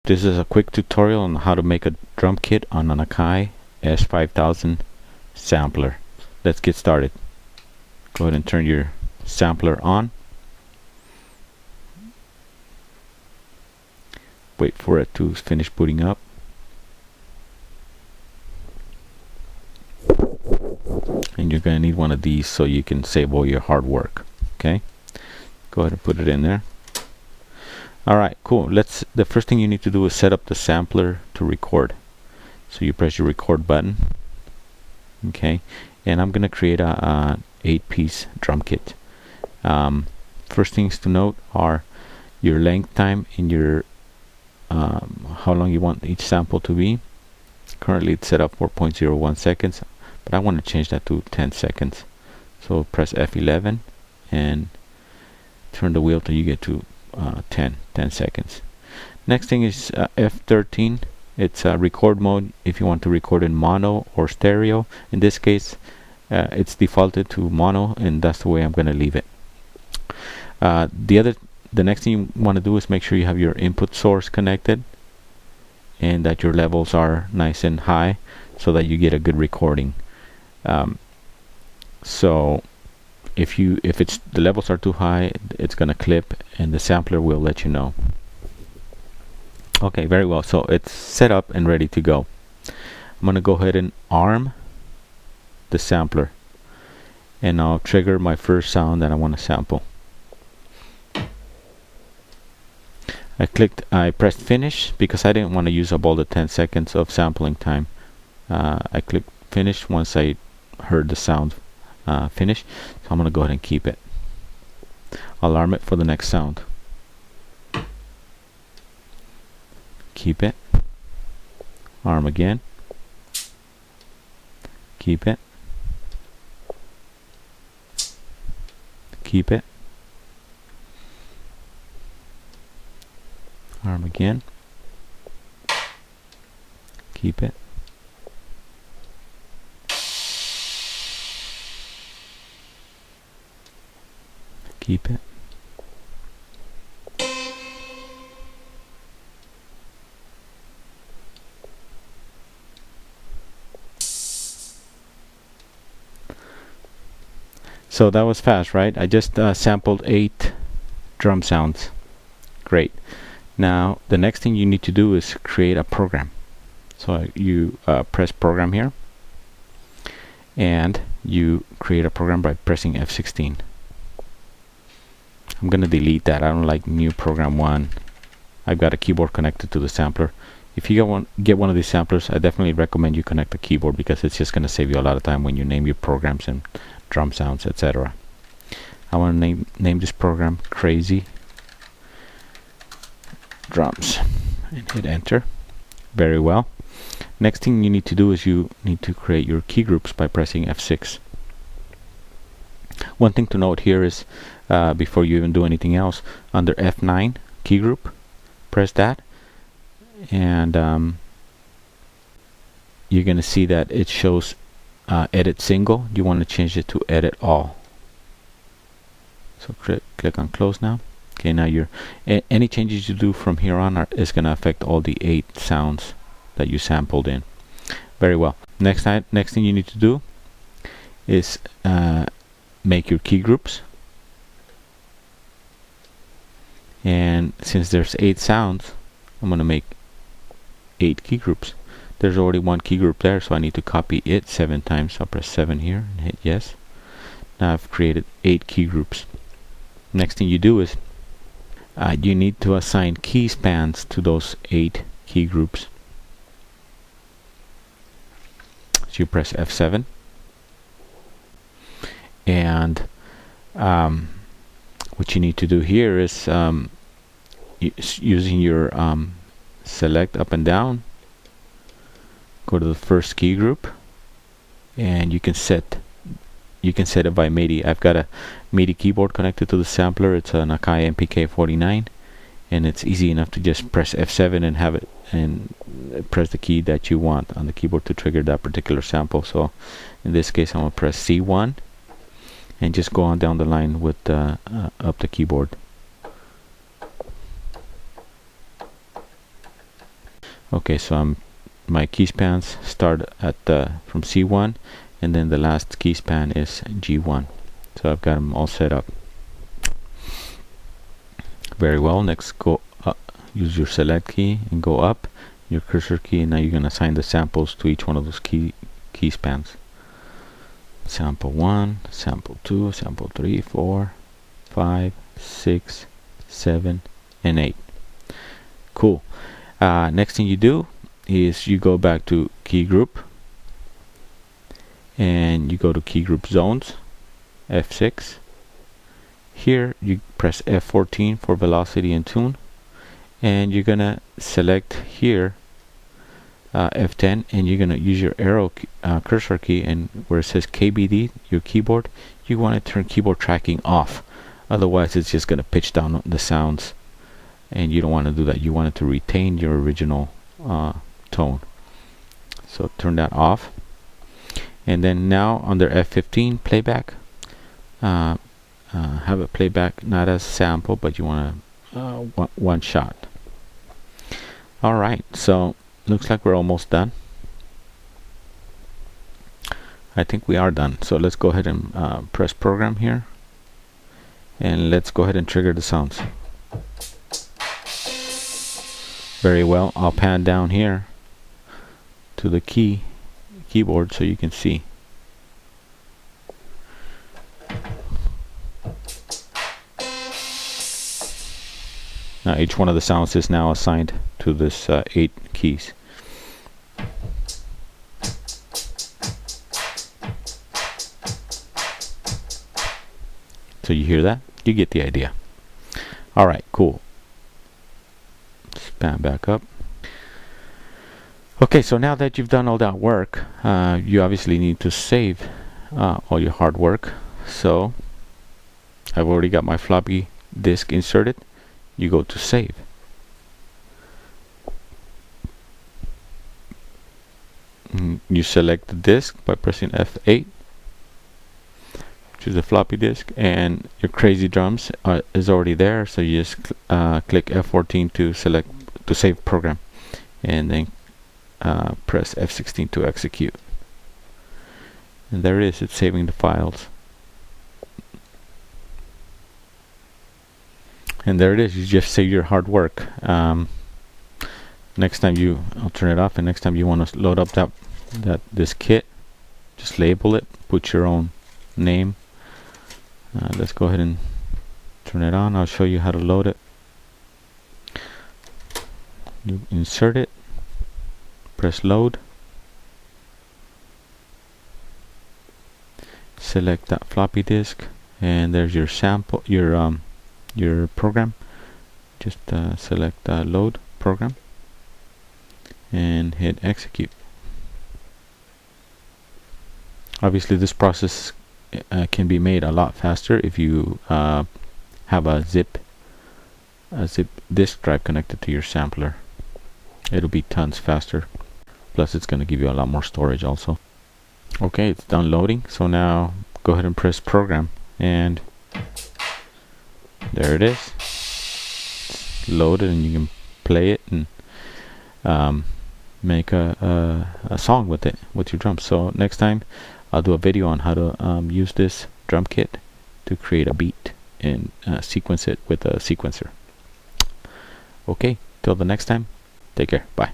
This is a quick tutorial on how to make a drum kit on an Akai S5000 sampler. Let's get started. Go ahead and turn your sampler on. Wait for it to finish booting up. And you're going to need one of these so you can save all your hard work. Okay, go ahead and put it in there. Alright, cool. The first thing you need to do is set up the sampler to record. So you press your record button. Okay, and I'm gonna create a 8-piece drum kit. First things to note are your length time and your how long you want each sample to be. Currently it's set up 4.01 seconds, but I want to change that to 10 seconds. So press F11 and turn the wheel till you get to 10 seconds. Next thing is F13. It's record mode if you want to record in mono or stereo. In this case it's defaulted to mono, and that's the way I'm going to leave it. The next thing you want to do is make sure you have your input source connected and that your levels are nice and high so that you get a good recording. So if the levels are too high, it's gonna clip and the sampler will let you know. Okay, very well. So it's set up and ready to go. I'm gonna go ahead and arm the sampler, and I'll trigger my first sound that I want to sample. I pressed finish because I didn't want to use up all the 10 seconds of sampling time. I clicked finish once I heard the sound finish, so I'm going to go ahead and keep it. I'll arm it for the next sound. Keep it. Arm again. Keep it. Keep it. Arm again. Keep it. Keep it. So that was fast, right? I just sampled 8 drum sounds. Great. Now the next thing you need to do is create a program. So you press program here, and you create a program by pressing F16. I'm gonna delete that. I don't like new program 1. I've got a keyboard connected to the sampler. If you get one of these samplers, I definitely recommend you connect the keyboard because it's just gonna save you a lot of time when you name your programs and drum sounds, etc. I want to name this program Crazy Drums and hit enter. Very well. Next thing you need to do is you need to create your key groups by pressing F6. One thing to note here is before you even do anything else, under F9 key group, press that, and you're going to see that it shows edit single. You want to change it to edit all. So click on close now. Okay, now any changes you do from here on is going to affect all the 8 sounds that you sampled in. Very well. Next thing you need to do is make your key groups. And since there's 8 sounds, I'm going to make 8 key groups. There's already one key group there, so I need to copy it 7 times. I'll press 7 here and hit yes. Now I've created 8 key groups. Next thing you do is you need to assign key spans to those 8 key groups. So you press F7, and what you need to do here is using your select up and down, go to the first key group, and you can set it by MIDI. I've got a MIDI keyboard connected to the sampler. It's an Akai MPK49, and it's easy enough to just press F7 and have it, and press the key that you want on the keyboard to trigger that particular sample. So in this case I'm going to press C1 and just go on down the line with up the keyboard. Okay, so my key spans start at from C1, and then the last key span is G1. So I've got them all set up. Very well. Next, go use your select key and go up your cursor key, and now you're going to assign the samples to each one of those key spans. Sample 1, sample 2, sample 3, 4, 5, 6, 7, and 8. Cool. Next thing you do is you go back to key group, and you go to key group zones, F6. Here you press F14 for velocity and tune, and you're gonna select here F10, and you're gonna use your arrow cursor key, and where it says KBD, your keyboard, you want to turn keyboard tracking off. Otherwise it's just gonna pitch down the sounds, and you don't want to do that. You want it to retain your original tone. So turn that off, and then now under F15 playback, have it playback not as sample, but you want to one shot. Alright, so looks like we're almost done. I think we are done. So let's go ahead and press program here, and let's go ahead and trigger the sounds. Very well. I'll pan down here to the keyboard so you can see. Now each one of the sounds is now assigned to this 8 keys. So you hear that? You get the idea. Alright, cool. Span back up. Okay, so now that you've done all that work, you obviously need to save all your hard work. So I've already got my floppy disk inserted. You go to save. You select the disk by pressing F8, which is the floppy disk, and your crazy drums is already there, so you just click F14 to select to save program, and then press F16 to execute. And there it is, it's saving the files. And there it is, you just save your hard work. Next time I'll turn it off, and next time you want to load up this kit, just label it, put your own name. Let's go ahead and turn it on. I'll show you how to load it. You insert it, press load, select that floppy disk, and there's your sample, your program. Just select load program and hit execute. Obviously this process can be made a lot faster if you have a zip disk drive connected to your sampler. It'll be tons faster, plus it's going to give you a lot more storage also. Okay, it's done loading, so now go ahead and press program, and there it is. It's loaded, and you can play it and make a song with it, with your drums. So next time I'll do a video on how to use this drum kit to create a beat and sequence it with a sequencer. Okay, till the next time, take care, bye.